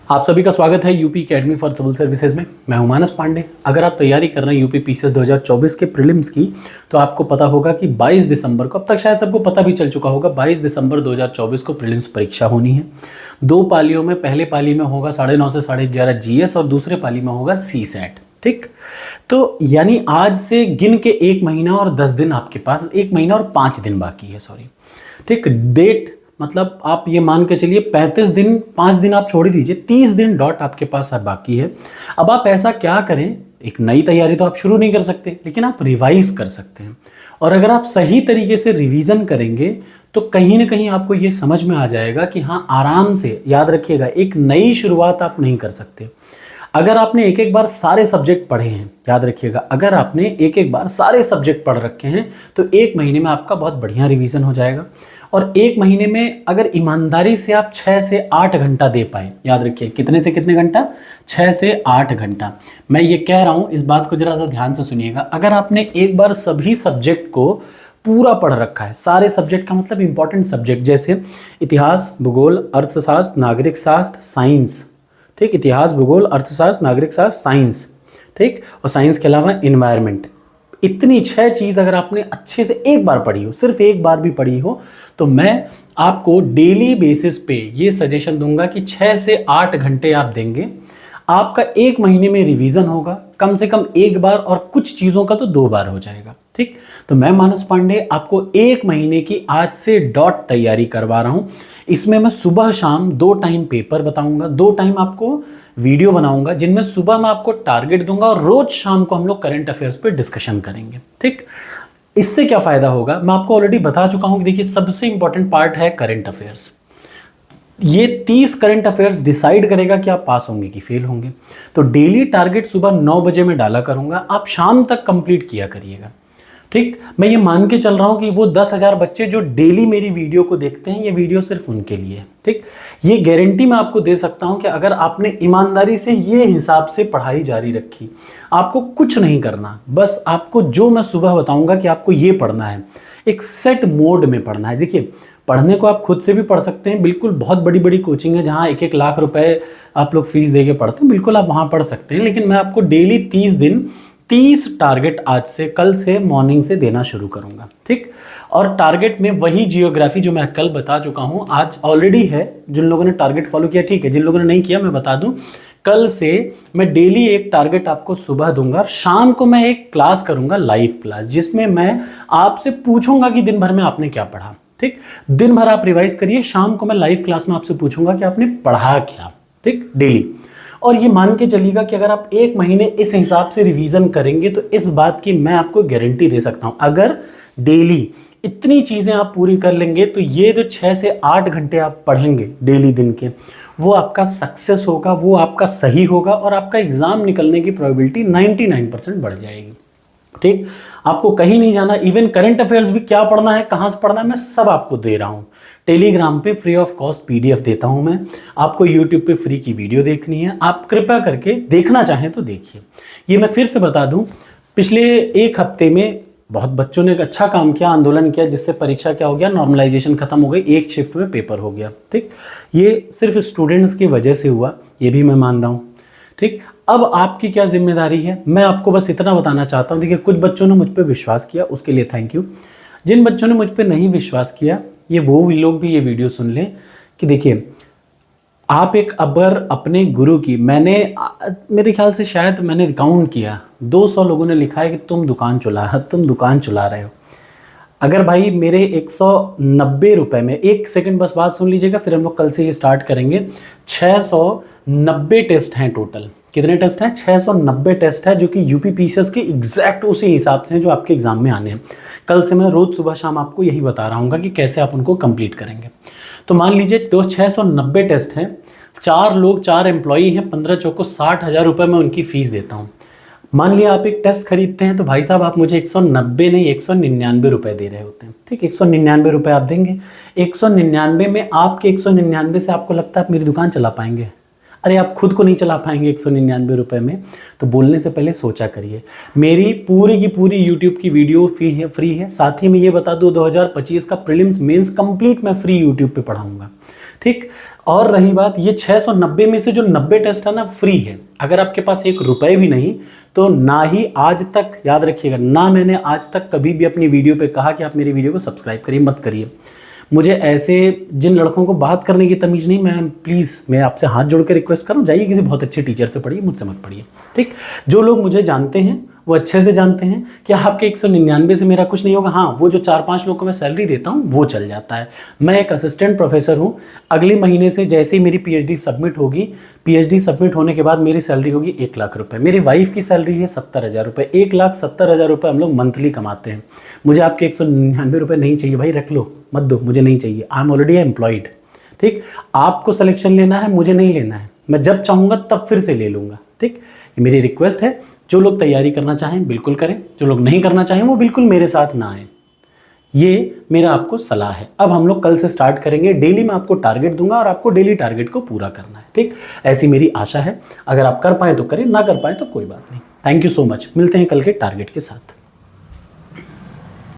आप सभी का स्वागत है UP academy for civil services में। मैं हूं मानस पांडे। अगर आप तैयारी कर रहे हैं यूपी पीसीएस 2024 के प्रीलिम्स की, तो आपको पता होगा कि 22 दिसंबर को, अब तक शायद सबको पता भी चल चुका होगा, 22 दिसंबर 2024 को प्रीलिम्स परीक्षा होनी है। दो पालियों में, पहले पाली में होगा 9:30 से 11:30 जीएस और दूसरे पाली में होगा सीसैट। ठीक, तो यानी आज से गिन के 1 महीना और 10 दिन आपके पास, 1 महीना और 5 दिन बाकी है, सॉरी। ठीक, डेट मतलब आप ये मान के चलिए 35 दिन, 5 दिन आप छोड़ ही दीजिए, 30 दिन डॉट आपके पास अब बाकी है। अब आप ऐसा क्या करें, एक नई तैयारी तो आप शुरू नहीं कर सकते, लेकिन आप रिवाइज कर सकते हैं। और अगर आप सही तरीके से रिवीजन करेंगे तो कहीं ना कहीं आपको ये समझ में आ जाएगा कि हाँ, आराम से याद रखिएगा, एक नई शुरुआत आप नहीं कर सकते। अगर आपने एक एक बार सारे सब्जेक्ट पढ़े हैं, याद रखिएगा, अगर आपने एक एक बार सारे सब्जेक्ट पढ़ रखे हैं तो 1 महीने में आपका बहुत बढ़िया रिवीजन हो जाएगा। और 1 महीने में अगर ईमानदारी से आप 6 से 8 घंटा दे पाए, याद रखिए कितने से कितने घंटा, 6 से 8 घंटा। मैं ये कह रहा हूँ, इस बात को जरा सा ध्यान से सुनिएगा। अगर आपने एक बार सभी सब्जेक्ट को पूरा पढ़ रखा है, सारे सब्जेक्ट का मतलब इंपॉर्टेंट सब्जेक्ट जैसे इतिहास, भूगोल, अर्थशास्त्र, नागरिक शास्त्र, साइंस, ठीक, इतिहास, भूगोल, अर्थशास्त्र, नागरिक शास्त्र, साइंस, ठीक, और साइंस के अलावा इन्वायरमेंट, इतनी 6 चीज़ अगर आपने अच्छे से एक बार पढ़ी हो, सिर्फ एक बार भी पढ़ी हो, तो मैं आपको डेली बेसिस पे ये सजेशन दूंगा कि 6 से 8 घंटे आप देंगे, आपका 1 महीने में रिवीजन होगा कम से कम 1 बार, और कुछ चीज़ों का तो 2 बार हो जाएगा। ठीक, तो मैं मानस पांडे आपको 1 महीने की आज से डॉट तैयारी करवा रहा हूं। इसमें मैं सुबह शाम 2 टाइम पेपर बताऊंगा, 2 टाइम आपको वीडियो बनाऊंगा, जिनमें सुबह मैं आपको टारगेट दूंगा और रोज शाम को हम लोग करंट अफेयर्स पे डिस्कशन करेंगे। ठीक, इससे क्या फायदा होगा मैं आपको ऑलरेडी बता चुका हूं कि देखिए, सबसे इंपॉर्टेंट पार्ट है करंट अफेयर्स। ये 30 करंट अफेयर्स डिसाइड करेगा कि आप पास होंगे कि फेल होंगे। तो डेली टारगेट सुबह 9 बजे में डाला करूंगा, आप शाम तक कंप्लीट किया करिएगा। ठीक, मैं ये मान के चल रहा हूं कि वो 10,000 बच्चे जो डेली मेरी वीडियो को देखते हैं, ये वीडियो सिर्फ उनके लिए है। ठीक, ये गारंटी मैं आपको दे सकता हूं कि अगर आपने ईमानदारी से ये हिसाब से पढ़ाई जारी रखी, आपको कुछ नहीं करना, बस आपको जो मैं सुबह बताऊंगा कि आपको ये पढ़ना है, एक सेट मोड में पढ़ना है। देखिए, पढ़ने को आप खुद से भी पढ़ सकते हैं, बिल्कुल बहुत बड़ी बड़ी कोचिंग है जहाँ 1-1 लाख रुपए आप लोग फीस दे के पढ़ते हैं, बिल्कुल आप वहाँ पढ़ सकते हैं। लेकिन मैं आपको डेली 30 दिन 30 टारगेट आज से, कल से मॉर्निंग से देना शुरू करूंगा। ठीक, और टारगेट में वही जियोग्राफी जो मैं कल बता चुका हूं, आज ऑलरेडी है। जिन लोगों ने टारगेट फॉलो किया ठीक है, जिन लोगों ने नहीं किया मैं बता दूं, कल से मैं डेली एक टारगेट आपको सुबह दूंगा, शाम को मैं एक क्लास करूंगा, लाइव क्लास, जिसमें मैं आपसे पूछूंगा कि दिन भर में आपने क्या पढ़ा। ठीक, दिन भर आप रिवाइज करिए, शाम को मैं लाइव क्लास में आपसे पूछूंगा कि आपने पढ़ा क्या। ठीक, डेली। और ये मान के चलिएगा कि अगर आप 1 महीने इस हिसाब से रिवीजन करेंगे तो इस बात की मैं आपको गारंटी दे सकता हूं, अगर डेली इतनी चीज़ें आप पूरी कर लेंगे तो ये जो 6 से 8 घंटे आप पढ़ेंगे डेली दिन के, वो आपका सक्सेस होगा, वो आपका सही होगा, और आपका एग्जाम निकलने की प्रोबेबिलिटी 99% बढ़ जाएगी। ठीक, आपको कहीं नहीं जाना, इवन करंट अफेयर्स भी क्या पढ़ना है, कहाँ से पढ़ना है, मैं सब आपको दे रहा हूँ। टेलीग्राम पे फ्री ऑफ कॉस्ट पीडीएफ देता हूं मैं आपको, यूट्यूब पे फ्री की वीडियो देखनी है, आप कृपया करके देखना चाहें तो देखिए। ये मैं फिर से बता दूं, पिछले 1 हफ्ते में बहुत बच्चों ने अच्छा काम किया, आंदोलन किया, जिससे परीक्षा क्या हो गया, नॉर्मलाइजेशन खत्म हो गई, एक शिफ्ट में पेपर हो गया। ठीक, ये सिर्फ स्टूडेंट्स की वजह से हुआ, ये भी मैं मान रहा हूँ। ठीक, अब आपकी क्या जिम्मेदारी है, मैं आपको बस इतना बताना चाहता हूँ। देखिए, कुछ बच्चों ने मुझ पर विश्वास किया, उसके लिए थैंक यू। जिन बच्चों ने मुझ पर नहीं विश्वास किया, ये वो लोग भी ये वीडियो सुन लें कि देखिए, आप एक अबर अपने गुरु की, मैंने मेरे ख्याल से शायद मैंने काउंट किया, 200 लोगों ने लिखा है कि तुम दुकान चला रहे हो। अगर भाई मेरे 190 रुपए में, 1 सेकंड बस बात सुन लीजिएगा, फिर हम लोग कल से ये स्टार्ट करेंगे। 690 टेस्ट हैं टोटल। कितने टेस्ट हैं? 690 टेस्ट है, जो कि यूपी पीसीएस के एग्जैक्ट उसी हिसाब से हैं जो आपके एग्जाम में आने हैं। कल से मैं रोज सुबह शाम आपको यही बता रहा हूँ कि कैसे आप उनको कंप्लीट करेंगे। तो मान लीजिए 690 टेस्ट हैं, 4 लोग, 4 एम्प्लॉई हैं, 15 चौको 60,000 रुपये मैं उनकी फीस देता हूँ। मान लिया आप एक टेस्ट खरीदते हैं तो भाई साहब आप मुझे 190 नहीं 199 रुपये दे रहे होते हैं। ठीक, 199 रुपये आप देंगे। 199 में आपके 199 से आपको लगता है आप मेरी दुकान चला पाएंगे? अरे आप खुद को नहीं चला पाएंगे 199 रुपये में, तो बोलने से पहले सोचा करिए। मेरी पूरी की पूरी यूट्यूब की वीडियो फ्री है। साथ ही मैं ये बता दूं, 2025 का प्रीलिम्स मेंस कंप्लीट मैं फ्री यूट्यूब पे पढ़ाऊंगा। ठीक, और रही बात, ये 690 में से जो 90 टेस्ट है ना फ्री है। अगर आपके पास 1 रुपए भी नहीं तो ना ही आज तक, याद रखिएगा, ना मैंने आज तक कभी भी अपनी वीडियो पे कहा कि आप मेरी वीडियो को सब्सक्राइब करिए, मत करिए। मुझे ऐसे जिन लड़कों को बात करने की तमीज़ नहीं, मैं आपसे हाथ जोड़ के रिक्वेस्ट कर रहा हूँ, जाइए किसी बहुत अच्छे टीचर से पढ़िए, मुझसे मत पढ़िए, ठीक। जो लोग मुझे जानते हैं वो अच्छे से जानते हैं कि आपके 199 से मेरा कुछ नहीं होगा। हाँ, वो जो 4-5 लोगों को मैं सैलरी देता हूँ वो चल जाता है। मैं एक असिस्टेंट प्रोफेसर हूँ। अगले महीने से जैसे ही मेरी पीएचडी सबमिट होगी, पीएचडी सबमिट होने के बाद मेरी सैलरी होगी 1 लाख रुपये। मेरी वाइफ की सैलरी है 70,000 रुपये। 1,70,000 रुपये हम लोग मंथली कमाते हैं। मुझे आपके 199 रुपये नहीं चाहिए भाई, रख लो, मत दो, मुझे नहीं चाहिए। आई एम ऑलरेडी एम्प्लॉयड, ठीक। आपको सिलेक्शन लेना है, मुझे नहीं लेना है। मैं जब चाहूँगा तब फिर से ले लूँगा, ठीक। ये मेरी रिक्वेस्ट है। जो लोग तैयारी करना चाहें बिल्कुल करें, जो लोग नहीं करना चाहें वो बिल्कुल मेरे साथ ना आए। ये मेरा आपको सलाह है। अब हम लोग कल से स्टार्ट करेंगे। डेली मैं आपको टारगेट दूंगा और आपको डेली टारगेट को पूरा करना है, ठीक। ऐसी मेरी आशा है। अगर आप कर पाएँ तो करें, ना कर पाएँ तो कोई बात नहीं। Thank you so much. मिलते हैं कल के टारगेट के साथ।